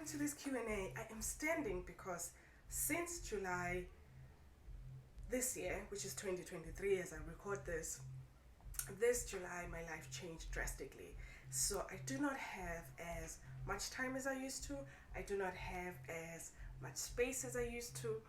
welcome to this Q&A. I am standing because since July this year, which is 2023 as I record this July my life changed drastically. So I do not have as much time as I used to. I do not have as much space as I used to.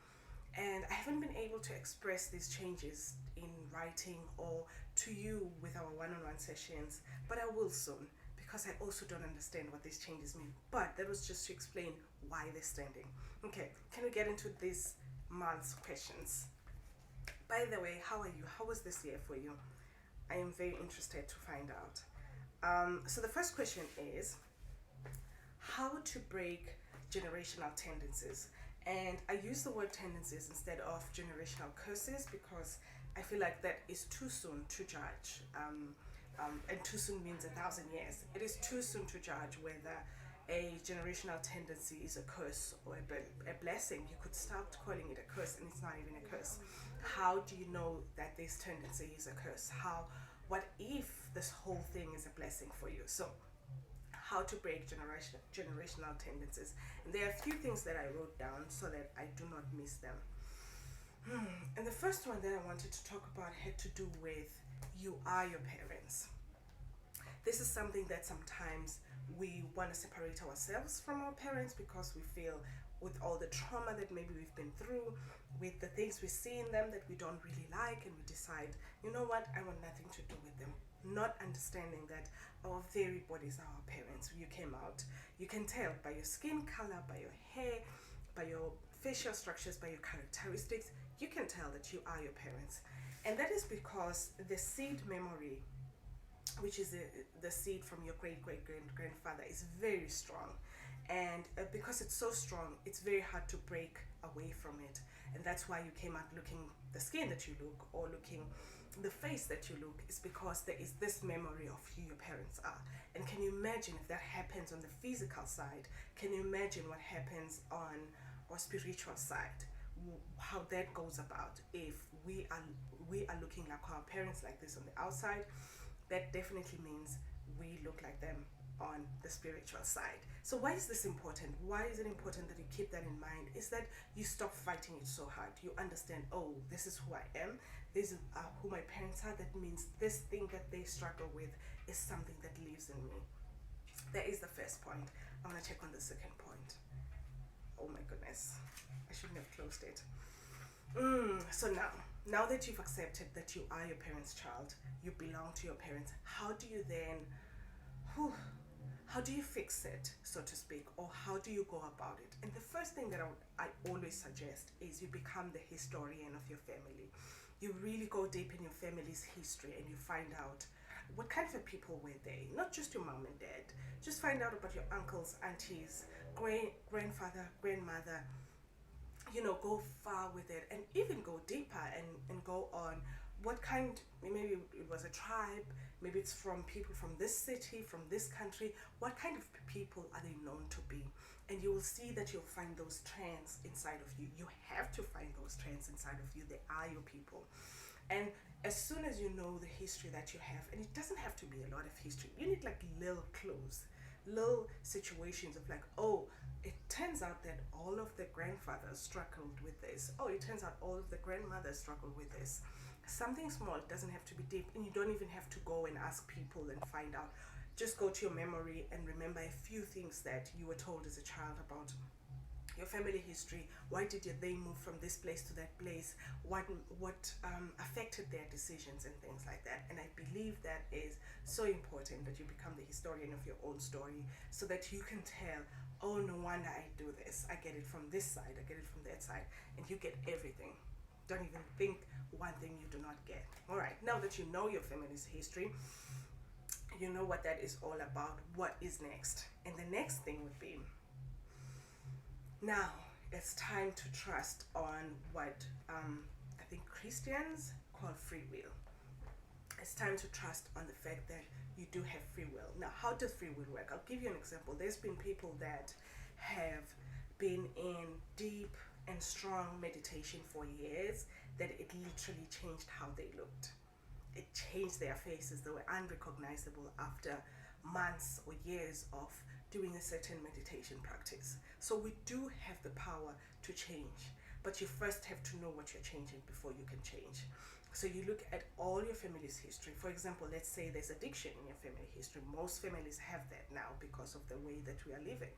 And I haven't been able to express these changes in writing or to you with our one-on-one sessions, but I will soon because I also don't understand what these changes mean. But that was just to explain why they're standing. Okay, can we get into this month's questions? By the way, how are you? How was this year for you? I am very interested to find out. So the first question is how to break generational tendencies. And I use the word tendencies instead of generational curses because I feel like that is too soon to judge. And too soon means 1,000 years. It is too soon to judge whether a generational tendency is a curse or a blessing. You could start calling it a curse and it's not even a curse. How do you know that this tendency is a curse? What if this whole thing is a blessing for you? So how to break generational tendencies. And there are a few things that I wrote down so that I do not miss them. And the first one that I wanted to talk about had to do with you are your parents. This is something that sometimes we want to separate ourselves from our parents because we feel with all the trauma that maybe we've been through, with the things we see in them that we don't really like, and we decide, you know what, I want nothing to do with them. Not understanding that our very bodies are our parents. You came out, you can tell by your skin color, by your hair, by your facial structures, by your characteristics, you can tell that you are your parents. And that is because the seed memory, which is the seed from your great-great-grandfather, is very strong. And because it's so strong, it's very hard to break away from it. And that's why you came out looking the skin that you look or looking the face that you look, is because there is this memory of who your parents are. And can you imagine if that happens on the physical side? Can you imagine what happens on our spiritual side? How that goes about if we are looking like our parents like this on the outside. That definitely means we look like them on the spiritual side. So why is this important? Why is it important that you keep that in mind? Is that you stop fighting it so hard. You understand, oh, this is who I am. This is who my parents are. That means this thing that they struggle with is something that lives in me. That is the first point. I want to check on the second point. Oh my goodness. I shouldn't have closed it. So now that you've accepted that you are your parents' child, you belong to your parents, how do you then, how do you fix it, so to speak, or how do you go about it? And the first thing that I always suggest is you become the historian of your family. You really go deep in your family's history and you find out what kind of people were they, not just your mom and dad. Just find out about your uncles, aunties, grandfather, grandmother. Go far with it and even go deeper and go on what kind, maybe it was a tribe, maybe it's from people from this city, from this country. What kind of people are they known to be? And you will see that you'll find those trends inside of you. You have to find those trends inside of you. They are your people. And as soon as you know the history that you have, and it doesn't have to be a lot of history, you need like little clues, little situations of like, oh, it turns out that all of the grandfathers struggled with this. Oh, it turns out all of the grandmothers struggled with this. Something small, it doesn't have to be deep, and you don't even have to go and ask people and find out. Just go to your memory and remember a few things that you were told as a child about your family history. Why did they move from this place to that place? What affected their decisions and things like that? And I believe that is so important, that you become the historian of your own story, so that you can tell, oh, no wonder I do this. I get it from this side, I get it from that side, and you get everything. Don't even think one thing you do not get. All right, now that you know your family's history, you know what that is all about. What is next? And the next thing would be, now it's time to trust on what I think Christians call free will. It's time to trust on the fact that you do have free will. Now, how does free will work? I'll give you an example. There's been people that have been in deep and strong meditation for years that it literally changed how they looked. It changed their faces. They were unrecognizable after months or years of doing a certain meditation practice. So we do have the power to change, but you first have to know what you're changing before you can change. So you look at all your family's history. For example, let's say there's addiction in your family history. Most families have that now because of the way that we are living.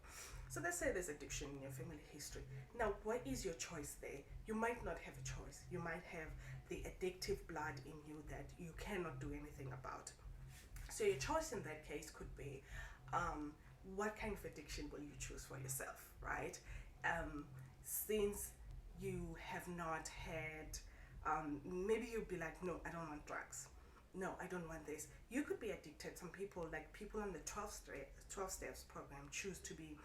So let's say there's addiction in your family history. Now, what is your choice there? You might not have a choice. You might have the addictive blood in you that you cannot do anything about. So your choice in that case could be, what kind of addiction will you choose for yourself, right? Since you have not had, maybe you'll be like, no, I don't want drugs. No, I don't want this. You could be addicted. Some people, like people on the 12 steps program, choose to be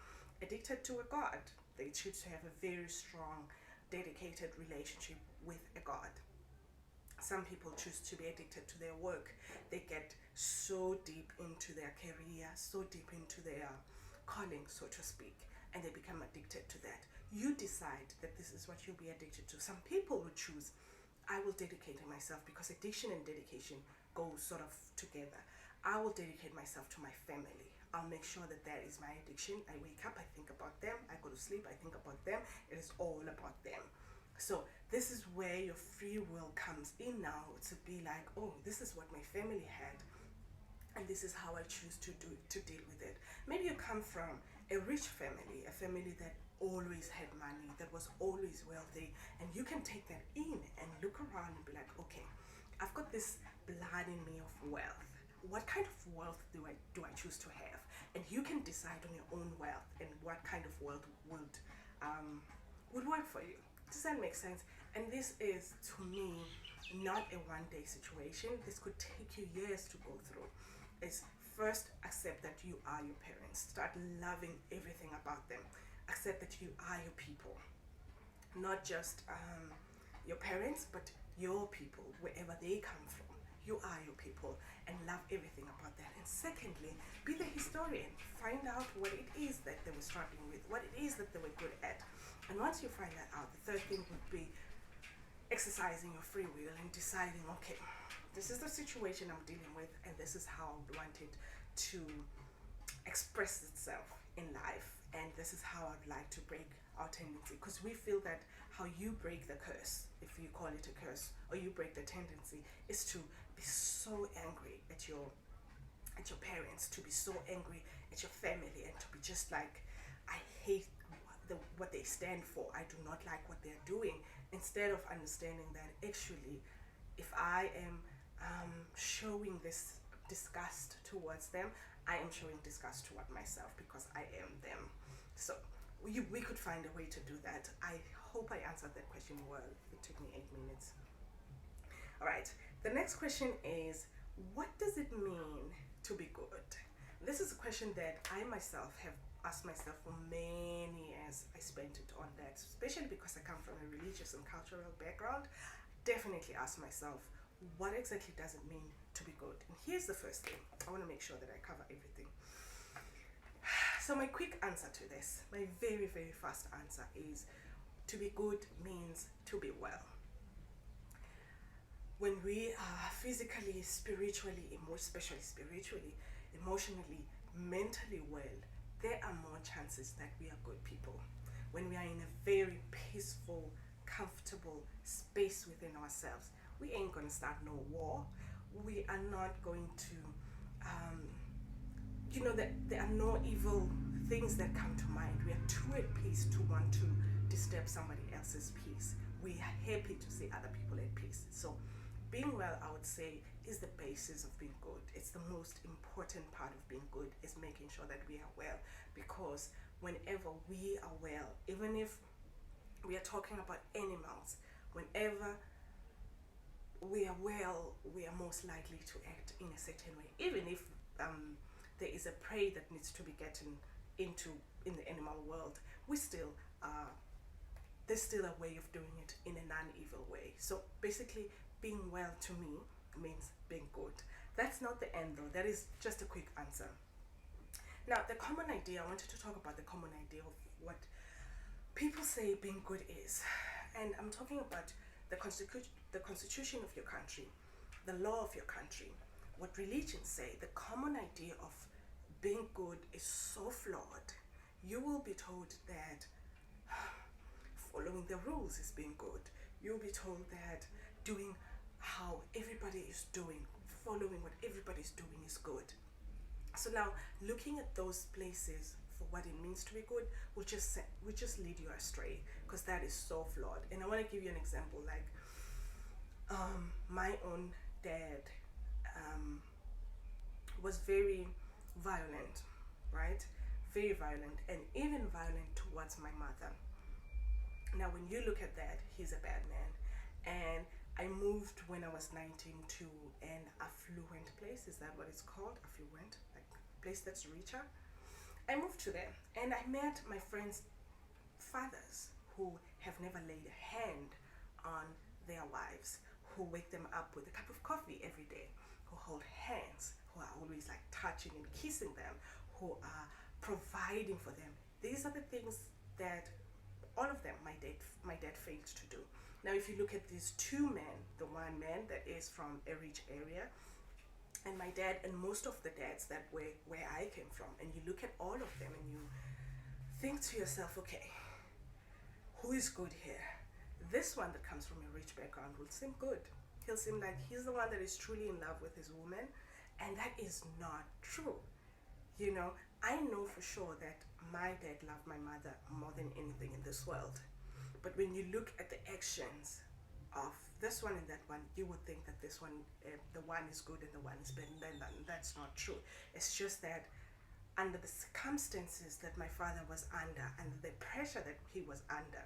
addicted to a God. They choose to have a very strong, dedicated relationship with a God. Some people choose to be addicted to their work. They get so deep into their career, so deep into their calling, so to speak, and they become addicted to that. You decide that this is what you'll be addicted to. Some people will choose, I will dedicate myself, because addiction and dedication go sort of together. I will dedicate myself to my family. I'll make sure that that is my addiction. I wake up, I think about them. I go to sleep, I think about them. It is all about them. So this is where your free will comes in now, to be like, oh, this is what my family had, and this is how I choose to deal with it. Maybe you come from a rich family, a family that always had money, that was always wealthy, and you can take that in and look around and be like, okay, I've got this blood in me of wealth. What kind of wealth do I choose to have? And you can decide on your own wealth and what kind of wealth would work for you. Does that make sense? And this is, to me, not a one-day situation. This could take you years to go through. It's first, accept that you are your parents. Start loving everything about them. Accept that you are your people. Not just your parents, but your people, wherever they come from. You are your people, and love everything about that. And secondly, be the historian. Find out what it is that they were struggling with, what it is that they were good at. And once you find that out, the third thing would be exercising your free will and deciding, okay, this is the situation I'm dealing with, and this is how I want it to express itself in life, and this is how I'd like to break our tendency. Because we feel that how you break the curse, if you call it a curse, or you break the tendency, is to be so angry at your parents, to be so angry at your family, and to be just like, I hate what they stand for. I do not like what they're doing. Instead of understanding that actually, if I am showing this disgust towards them, I am showing disgust toward myself, because I am them. So we could find a way to do that. I hope I answered that question well. It took me 8 minutes. All right. The next question is, what does it mean to be good? This is a question that I myself have asked myself for many years. I spent it on that, especially because I come from a religious and cultural background. Definitely ask myself, what exactly does it mean to be good? And here's the first thing. I want to make sure that I cover everything. So my quick answer to this, my very, very fast answer is, to be good means to be well. When we are physically, spiritually, especially spiritually, emotionally, mentally well, there are more chances that we are good people. When we are in a very peaceful, comfortable space within ourselves, we ain't gonna start no war. We are not going to, that there are no evil things that come to mind. We are too at peace to want to disturb somebody else's peace. We are happy to see other people at peace. So being well, I would say, is the basis of being good. It's the most important part of being good, is making sure that we are well. Because whenever we are well, even if we are talking about animals, whenever we are well, we are most likely to act in a certain way. Even if there is a prey that needs to be gotten into in the animal world, we still there's still a way of doing it in a non-evil way. So basically, being well to me means being good. That's not the end though. That is just a quick answer. Now, the common idea, I wanted to talk about the common idea of what people say being good is. And I'm talking about the constitution of your country, the law of your country, what religions say, the common idea of being good is so flawed. You will be told that following the rules is being good. You'll be told that doing how everybody is doing, following what everybody's doing is good. So now, looking at those places for what it means to be good will just lead you astray, because that is so flawed. And I want to give you an example. Like, my own dad was very violent, right? Very violent, and even violent towards my mother. Now, when you look at that, he's a bad man. And I moved when I was 19 to an affluent place. Is that what it's called? Affluent? Like place that's richer. I moved to there and I met my friends' fathers who have never laid a hand on their wives, who wake them up with a cup of coffee every day, who hold hands, who are always like touching and kissing them, who are providing for them. These are the things that all of them my dad failed to do. Now, if you look at these two men, the one man that is from a rich area, and my dad, and most of the dads that were where I came from, and you look at all of them and you think to yourself, okay, who is good here? This one that comes from a rich background will seem good. He'll seem like he's the one that is truly in love with his woman, and that is not true. You know, I know for sure that my dad loved my mother more than anything in this world. But when you look at the actions of this one and that one, you would think that this one, the one is good and the one is bad. And that's not true. It's just that under the circumstances that my father was under and the pressure that he was under,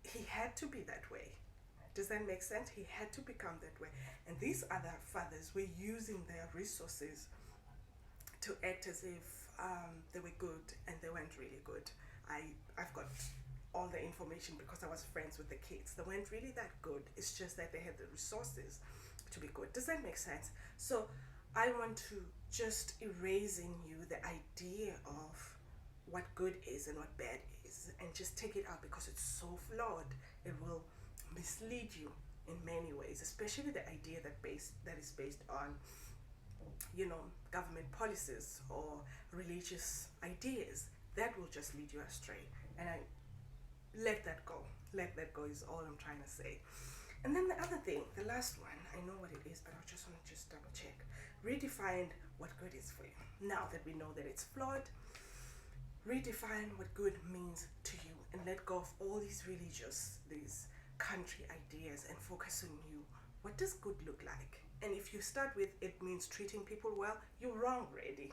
he had to be that way. Does that make sense? He had to become that way. And these other fathers were using their resources to act as if they were good, and they weren't really good. I've got all the information because I was friends with the kids. They weren't really that good. It's just that they had the resources to be good. Does that make sense? So I want to just erase in you the idea of what good is and what bad is, and just take it out because it's so flawed. It will mislead you in many ways, especially the idea that is based on, you know, government policies or religious ideas. That will just lead you astray. And I let that go. Let that go is all I'm trying to say. And then the other thing, the last one, I know what it is, but I just want to just double check. Redefine what good is for you. Now that we know that it's flawed, redefine what good means to you, and let go of all these these country ideas, and focus on you. What does good look like? And if you start with it means treating people well, you're wrong already.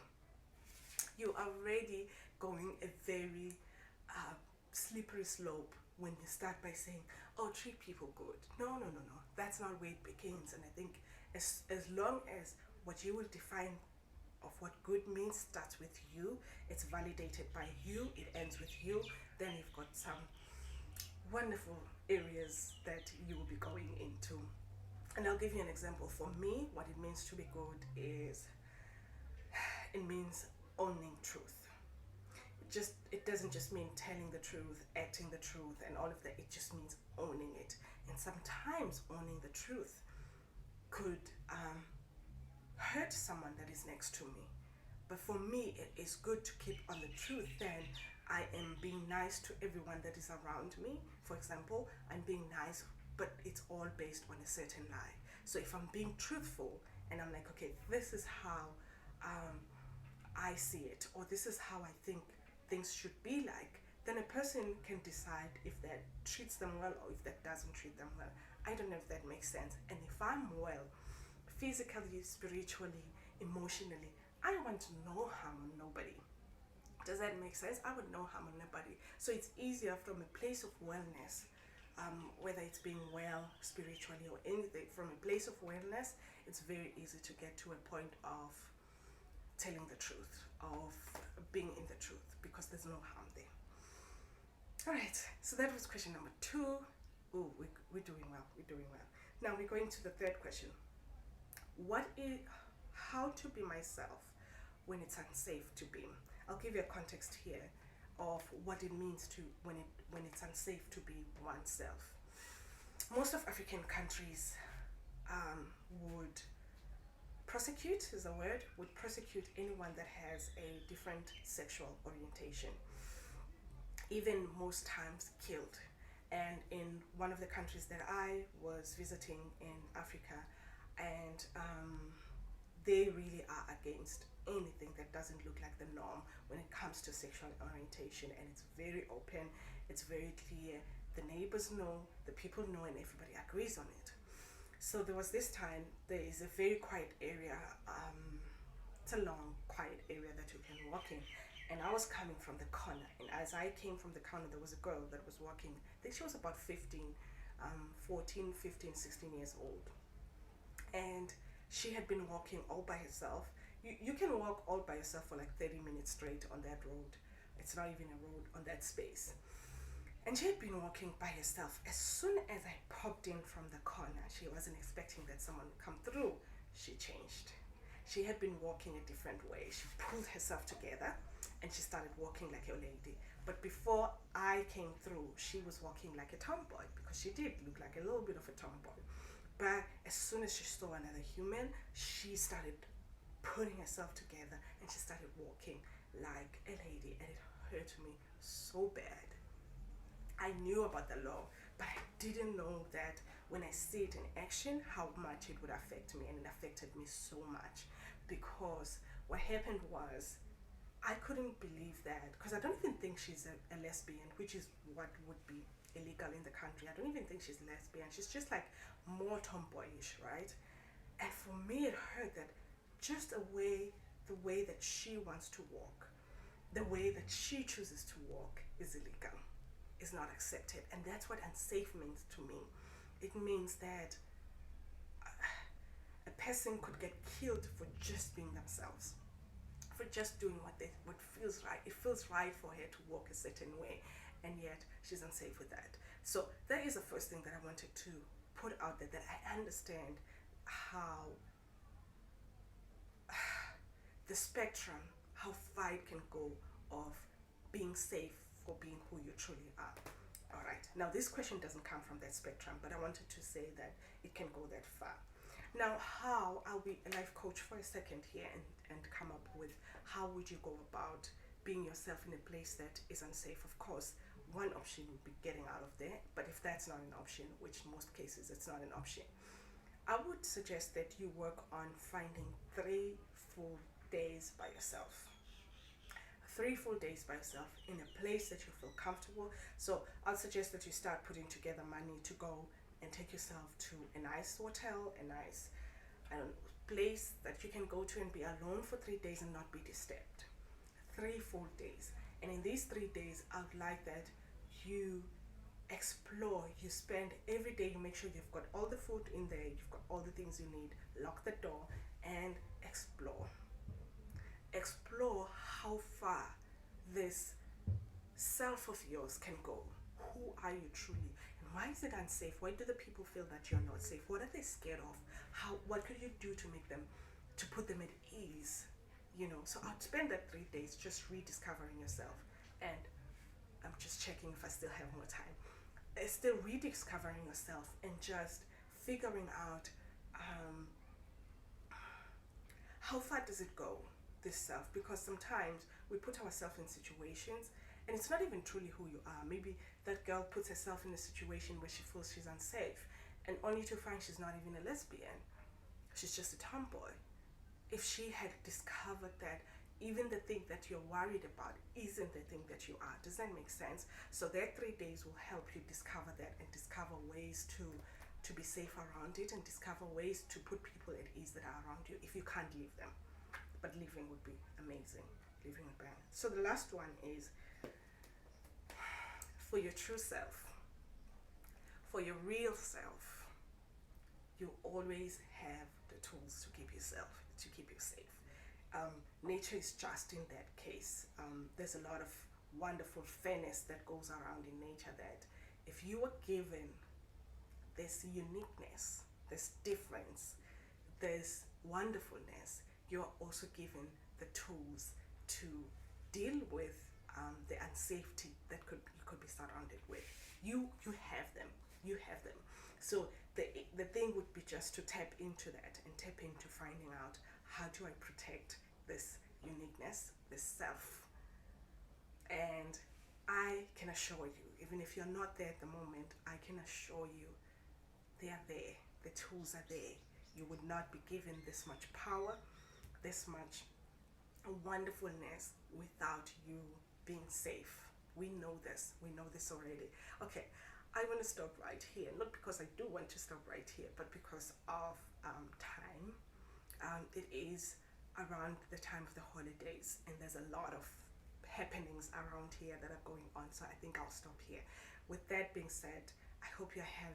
You are already going a very slippery slope when you start by saying, oh, treat people good. No. That's not where it begins. And I think as long as what you will define of what good means starts with you, it's validated by you, it ends with you, then you've got some wonderful areas that you will be going into. And I'll give you an example. For me, what it means to be good is, it means owning truth. It doesn't just mean telling the truth, acting the truth, and all of that. It just means owning it. And sometimes owning the truth could hurt someone that is next to me. But for me, it is good to keep on the truth. Then I am being nice to everyone that is around me. For example, I'm being nice, but it's all based on a certain lie. So if I'm being truthful and I'm like, okay, this is how I see it, or this is how I think things should be like, then a person can decide if that treats them well or if that doesn't treat them well. I don't know if that makes sense. And if I'm well, physically, spiritually, emotionally, I want to know harm on nobody. Does that make sense? I would know harm on nobody. So it's easier from a place of wellness, whether it's being well spiritually or anything, from a place of wellness, it's very easy to get to a point of telling the truth, of being in the truth, because there's no harm there. All right, so that was question number 2. Oh, we're doing well. Now we're going to the third question. How to be myself when it's unsafe to be? I'll give you a context here of what it means to when it's unsafe to be oneself. Most of African countries would prosecute is a word, would prosecute anyone that has a different sexual orientation, even most times killed. And in one of the countries that I was visiting in Africa, and they really are against anything that doesn't look like the norm when it comes to sexual orientation, and it's very open, it's very clear. The neighbors know, the people know, and everybody agrees on it. So there was this time, there is a very quiet area, it's a long quiet area that you can walk in, and I was coming from the corner, and as I came from the corner, there was a girl that was walking. I think she was about 15, 14, 15, 16 years old, and she had been walking all by herself. You can walk all by yourself for like 30 minutes straight on that road. It's not even a road on that space. And she had been walking by herself. As soon as I popped in from the corner, she wasn't expecting that someone would come through. She changed. She had been walking a different way. She pulled herself together and she started walking like a lady. But before I came through, she was walking like a tomboy, because she did look like a little bit of a tomboy. But as soon as she saw another human, she started putting herself together and she started walking like a lady, and it hurt me so bad. I knew about the law, but I didn't know that when I see it in action, how much it would affect me, and it affected me so much, because what happened was I couldn't believe that, because I don't even think she's a lesbian, which is what would be illegal in the country. I don't even think she's lesbian. She's just like more tomboyish, right? And for me, it hurt that just the way that she wants to walk, the way that she chooses to walk is illegal, is not accepted. And that's what unsafe means to me. It means that a person could get killed for just being themselves, for just doing what feels right. It feels right for her to walk a certain way, and yet she's unsafe with that. So that is the first thing that I wanted to put out there, that I understand how the spectrum, how far it can go of being safe for being who you truly are. All right. Now, this question doesn't come from that spectrum, but I wanted to say that it can go that far. Now, how, I'll be a life coach for a second here and come up with how would you go about being yourself in a place that is unsafe. Of course, one option would be getting out of there, but if that's not an option, which in most cases it's not an option, I would suggest that you work on finding 3 full days by yourself. 3 full days by yourself in a place that you feel comfortable. So I'll suggest that you start putting together money to go and take yourself to a nice hotel, a nice place that you can go to and be alone for 3 days and not be disturbed. 3 full days. And in these 3 days, I would like that you explore. You spend every day, you make sure you've got all the food in there, you've got all the things you need, lock the door and explore. Explore how far this self of yours can go. Who are you truly? And why is it unsafe? Why do the people feel that you're not safe? What are they scared of? What could you do to make them, to put them at ease? So I'd spend that 3 days just rediscovering yourself. And I'm just checking if I still have more time. Still rediscovering yourself and just figuring out how far does it go, this self, because sometimes we put ourselves in situations and it's not even truly who you are. Maybe that girl puts herself in a situation where she feels she's unsafe, and only to find she's not even a lesbian, she's just a tomboy. If she had discovered that even the thing that you're worried about isn't the thing that you are, does that make sense? So that 3 days will help you discover that and discover ways to be safe around it, and discover ways to put people at ease that are around you if you can't leave them. But living would be amazing. Living with balance. So the last one is for your true self, for your real self. You always have the tools to keep you safe. Nature is just in that case. There's a lot of wonderful fairness that goes around in nature, that if you are given this uniqueness, this difference, this wonderfulness, you're also given the tools to deal with the unsafety that you could be surrounded with. You have them. So the thing would be just to tap into that and tap into finding out, how do I protect this uniqueness, this self? And I can assure you, even if you're not there at the moment, I can assure you they are there. The tools are there. You would not be given this much power, this much wonderfulness without you being safe. We know this. We know this already. Okay, I want to stop right here. Not because I do want to stop right here, but because of time. It is around the time of the holidays, and there's a lot of happenings around here that are going on. So I think I'll stop here. With that being said, I hope you had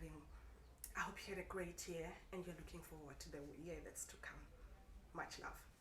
a great year, and you're looking forward to the year that's to come. Much love.